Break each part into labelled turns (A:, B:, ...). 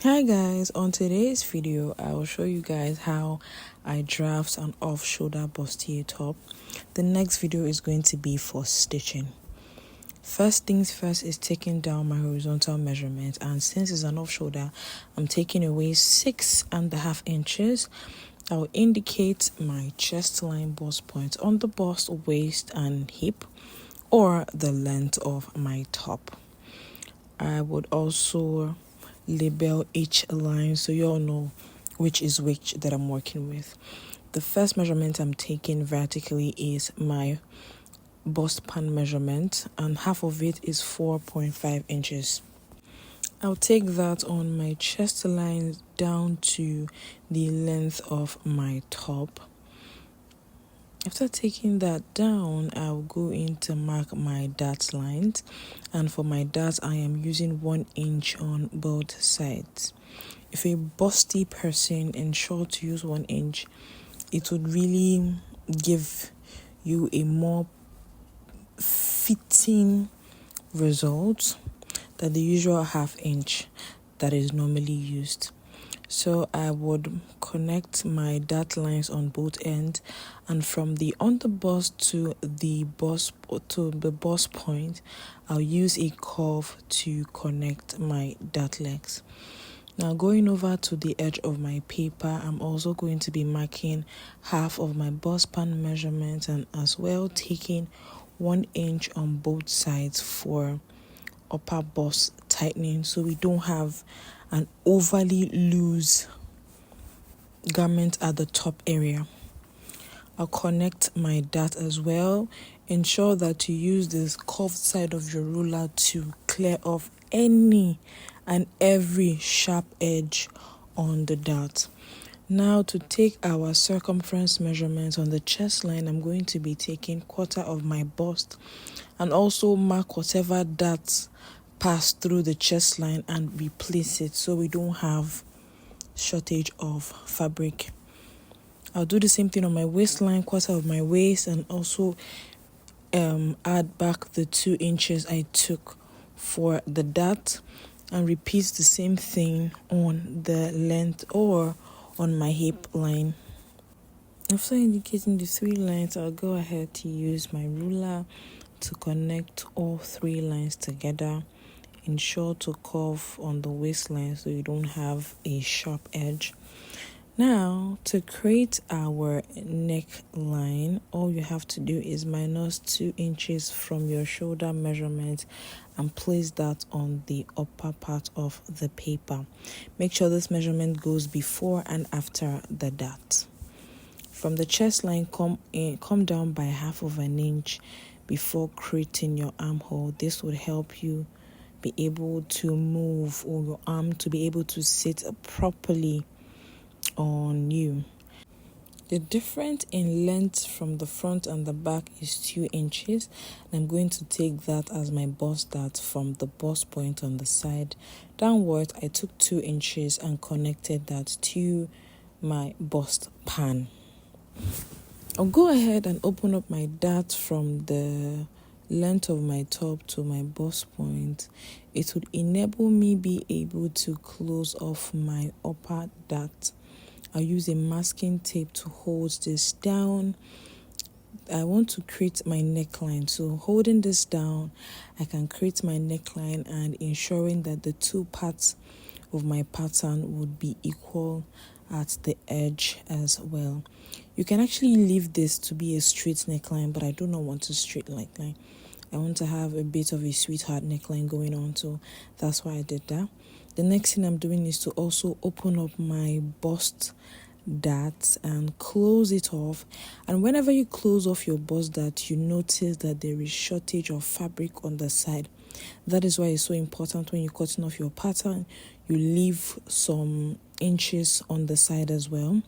A: Hi guys, on today's video I will show you guys how I draft an off-shoulder bustier top. The next video is going to be for stitching. First things first is taking down my horizontal measurement, and since it's an off-shoulder, I'm taking away 6.5 inches. I'll indicate my chest line bust point on the bust, waist and hip, or the length of my top. I would also label each line so you all know which is which that I'm working with. The first measurement I'm taking vertically is my bust pan measurement, and half of it is 4.5 inches. I'll take that on my chest line down to the length of my top. After taking that down, I'll go in to mark my dart lines, and for my darts I am using 1 inch on both sides. If a busty person, ensure to use 1 inch. It would really give you a more fitting result than the usual half inch that is normally used. So I would connect my dart lines on both ends, and from the underbust to the bust point, I'll use a curve to connect my dart legs. Now going over to the edge of my paper, I'm also going to be marking half of my bust pan measurement, and as well taking 1 inch on both sides for upper bust tightening, so we don't have an overly loose garment at the top area. I'll connect my dart as well. Ensure that you use this curved side of your ruler to clear off any and every sharp edge on the dart. Now to take our circumference measurements on the chest line, I'm going to be taking 1/4 of my bust and also mark whatever darts pass through the chest line and replace it so we don't have shortage of fabric. I'll do the same thing on my waistline, 1/4 of my waist, and also add back the 2 inches I took for the dart, and repeat the same thing on the length or on my hip line. After indicating the 3 lines, I'll go ahead to use my ruler to connect all 3 lines together. Ensure to curve on the waistline so you don't have a sharp edge. Now, to create our neckline, all you have to do is minus 2 inches from your shoulder measurement and place that on the upper part of the paper. Make sure this measurement goes before and after the dart. From the chest line, come down by half of an inch before creating your armhole. This would help you be able to move, or your arm to be able to sit properly on you. The difference in length from the front and the back is 2 inches. I'm going to take that as my bust dart from the bust point on the side downward. I took 2 inches and connected that to my bust pan. I'll go ahead and open up my dart from the length of my top to my bust point. It would enable me be able to close off my upper dart. I'll use a masking tape to hold this down. I want to create my neckline, so holding this down, I can create my neckline and ensuring that the 2 parts of my pattern would be equal at the edge as well. You can actually leave this to be a straight neckline, but I do not want a straight neckline. I want to have a bit of a sweetheart neckline going on, so that's why I did that. The next thing I'm doing is to also open up my bust dart and close it off. And whenever you close off your bust dart, you notice that there is shortage of fabric on the side. That is why it's so important when you're cutting off your pattern, you leave some inches on the side as well.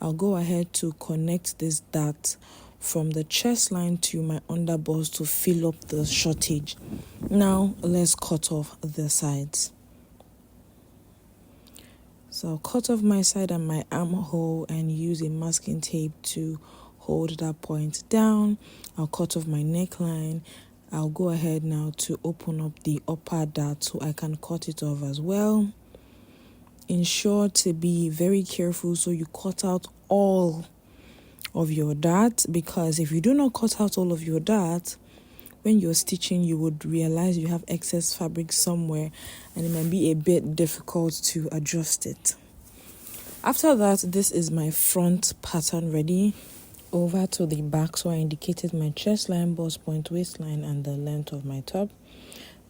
A: I'll go ahead to connect this dart from the chest line to my underbust to fill up the shortage. Now let's cut off the sides. So I'll cut off my side and my armhole and use a masking tape to hold that point down. I'll cut off my neckline. I'll go ahead now to open up the upper dart so I can cut it off as well. ensure to be very careful so you cut out all of your dart, because if you do not cut out all of your dart, when you're stitching, you would realize you have excess fabric somewhere and it might be a bit difficult to adjust it. After that, this is my front pattern ready. Over to the back, so I indicated my chest line, bust point, waistline, and the length of my top.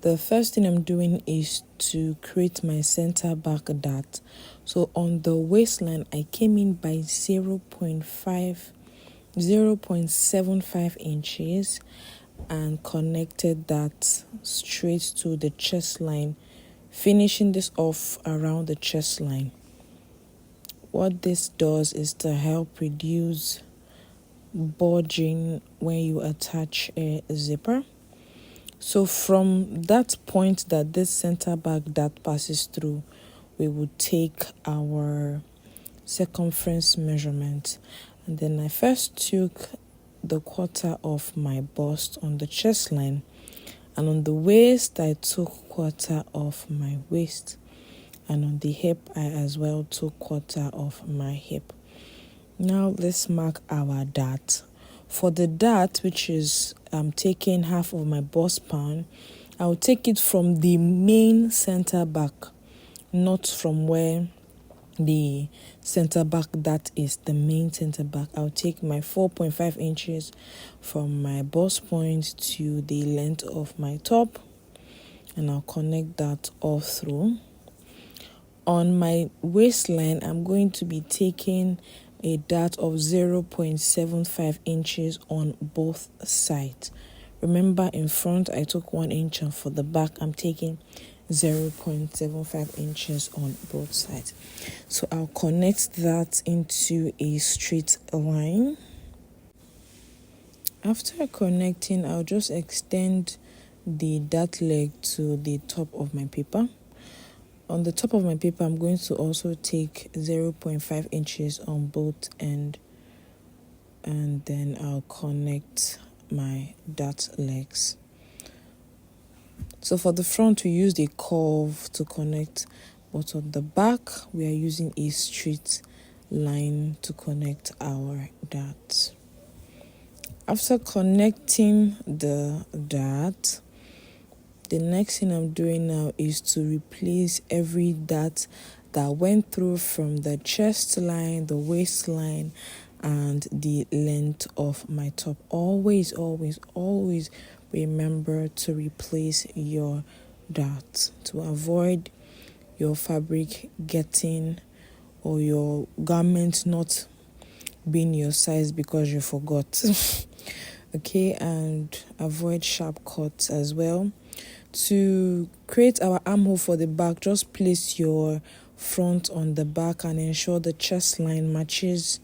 A: The first thing I'm doing is to create my center back dart. So on the waistline, I came in by 0.75 inches and connected that straight to the chest line, finishing this off around the chest line. What this does is to help reduce bulging when you attach a zipper. So from that point that this center back dart passes through, we would take our circumference measurement, and then I first took the quarter of my bust on the chest line, and on the waist I took quarter of my waist, and on the hip I as well took quarter of my hip. Now let's mark our dart. For the dart, which is taking half of my bust span, I will take it from the main center back, not from where the center back dart is, the main center back. I'll take my 4.5 inches from my bust point to the length of my top, and I'll connect that all through. On my waistline, I'm going to be taking a dart of 0.75 inches on both sides. Remember, in front I took 1 inch, and for the back I'm taking 0.75 inches on both sides. So I'll connect that into a straight line. After connecting, I'll just extend the dart leg to the top of my paper. On the top of my paper, I'm going to also take 0.5 inches on both ends, and then I'll connect my dart legs. So for the front, we used a curve to connect, but on the back, we are using a straight line to connect our dart. After connecting the dart, the next thing I'm doing now is to replace every dart that went through from the chest line, the waistline, and the length of my top. Always remember to replace your dart to avoid your fabric getting or your garment not being your size because you forgot. Okay, and avoid sharp cuts as well. To create our armhole for the back, just place your front on the back and ensure the chest line matches,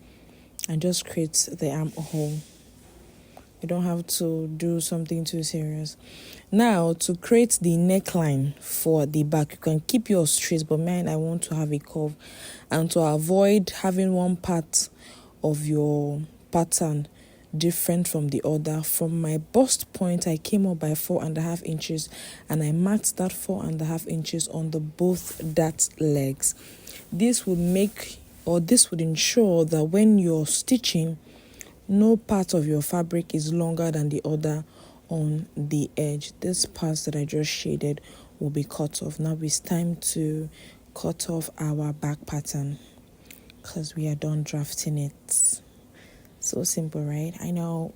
A: and just create the armhole. You don't have to do something too serious. Now, to create the neckline for the back, you can keep yours straight, but mine, I want to have a curve. And to avoid having one part of your pattern different from the other, from my bust point I came up by 4.5 inches, and I marked that 4.5 inches on the both dart legs. This would ensure that when you're stitching, no part of your fabric is longer than the other on the edge. This part that I just shaded will be cut off. Now it's time to cut off our back pattern because we are done drafting it. So simple, right? I know.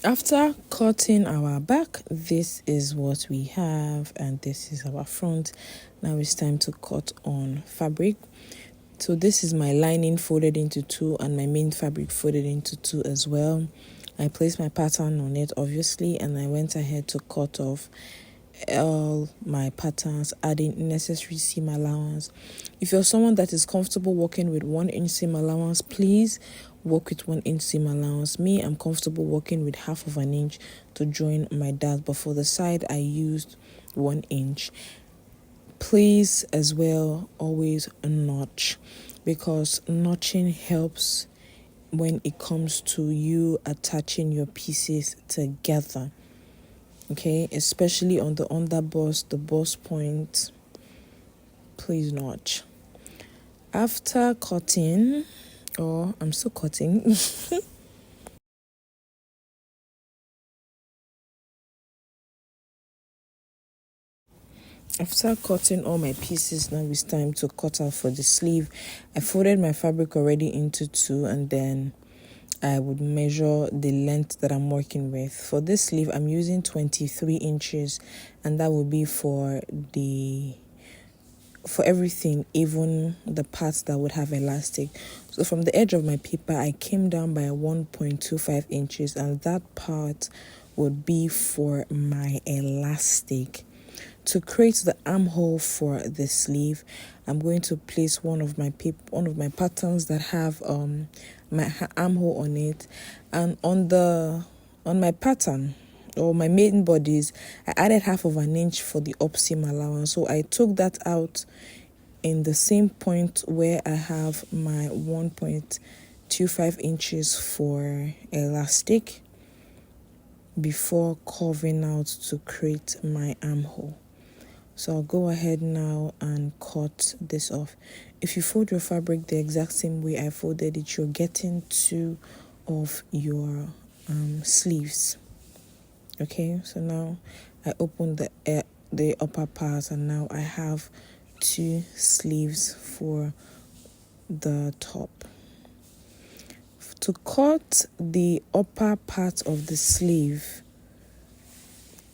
A: After cutting our back, this is what we have, and this is our front. Now it's time to cut on fabric. So this is my lining folded into two and my main fabric folded into two as well. I placed my pattern on it, obviously, and I went ahead to cut off all my patterns, adding necessary seam allowance. If you're someone that is comfortable working with 1 inch seam allowance, please work with 1 inch seam allowance. Me, I'm comfortable working with 1/2 inch to join my dart, but for the side I used 1 inch. Please as well always notch, because notching helps when it comes to you attaching your pieces together. Okay, especially on the underbust, the bust point, please notch. After cutting, or I'm still cutting, after cutting all my pieces, now it's time to cut out for the sleeve. I folded my fabric already into two, and then I would measure the length that I'm working with. For this sleeve, I'm using 23 inches, and that will be for everything, even the parts that would have elastic. So from the edge of my paper, I came down by 1.25 inches, and that part would be for my elastic. To create the armhole for the sleeve, I'm going to place one of my patterns that have my armhole on it, and on my pattern or my maiden bodies, I added 1/2 inch for the up seam allowance. So I took that out in the same point where I have my 1.25 inches for elastic before curving out to create my armhole. So I'll go ahead now and cut this off. If you fold your fabric the exact same way I folded it, you're getting two of your sleeves. Okay, so now I open the upper part, and now I have two sleeves for the top. To cut the upper part of the sleeve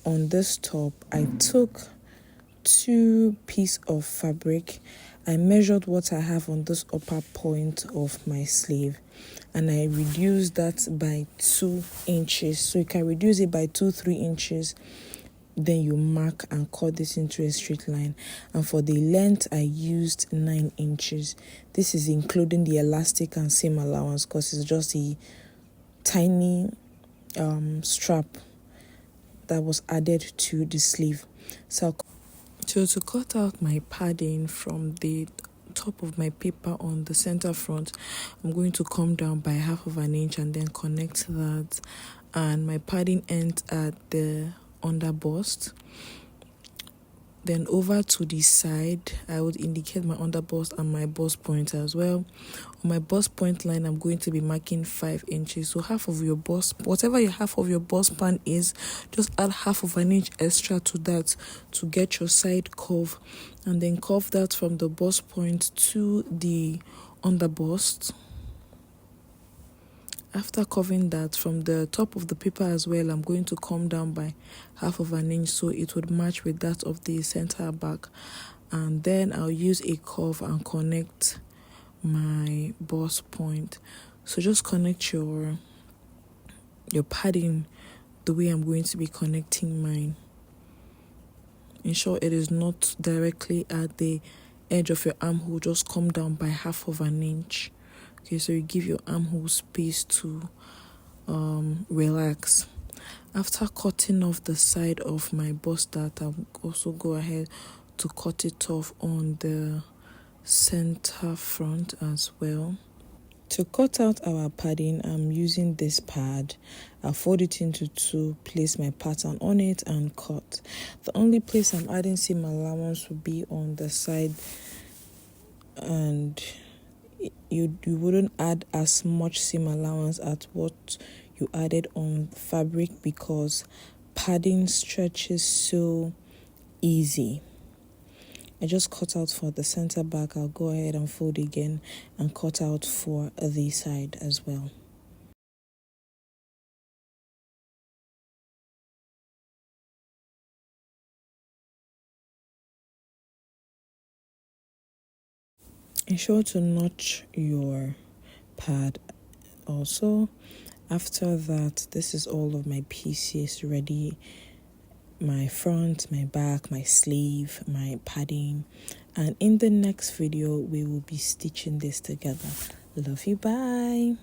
A: on this top, I took 2 pieces of fabric. I measured what I have on this upper point of my sleeve, and I reduced that by 2 inches. So you can reduce it by 2-3 inches. Then you mark and cut this into a straight line. And for the length, I used 9 inches. This is including the elastic and seam allowance, because it's just a tiny strap that was added to the sleeve. So to cut out my padding from the top of my paper on the center front, I'm going to come down by 1/2 inch and then connect that, and my padding ends at the under bust. Then over to the side, I would indicate my under bust and my bust point as well. On my bust point line, I'm going to be marking 5 inches. So half of your bust, whatever your half of your bust span is, just add 1/2 inch extra to that to get your side curve, and then curve that from the bust point to the under bust. After covering that from the top of the paper as well, I'm going to come down by 1/2 inch so it would match with that of the center back, and then I'll use a curve and connect my bust point. So just connect your padding the way I'm going to be connecting mine. Ensure it is not directly at the edge of your armhole. Just come down by 1/2 inch. Okay, so you give your armhole space to relax. After cutting off the side of my bust dart, I'll also go ahead to cut it off on the center front as well. To cut out our padding, I'm using this pad. I'll fold it into two, place my pattern on it and cut. The only place I'm adding seam allowance will be on the side, and you wouldn't add as much seam allowance at what you added on fabric, because padding stretches so easy. I just cut out for the center back. I'll go ahead and fold again and cut out for the side as well. Ensure to notch your pad also. After that, this is all of my pieces ready. My front, my back, my sleeve, my padding. And in the next video, we will be stitching this together. Love you, bye.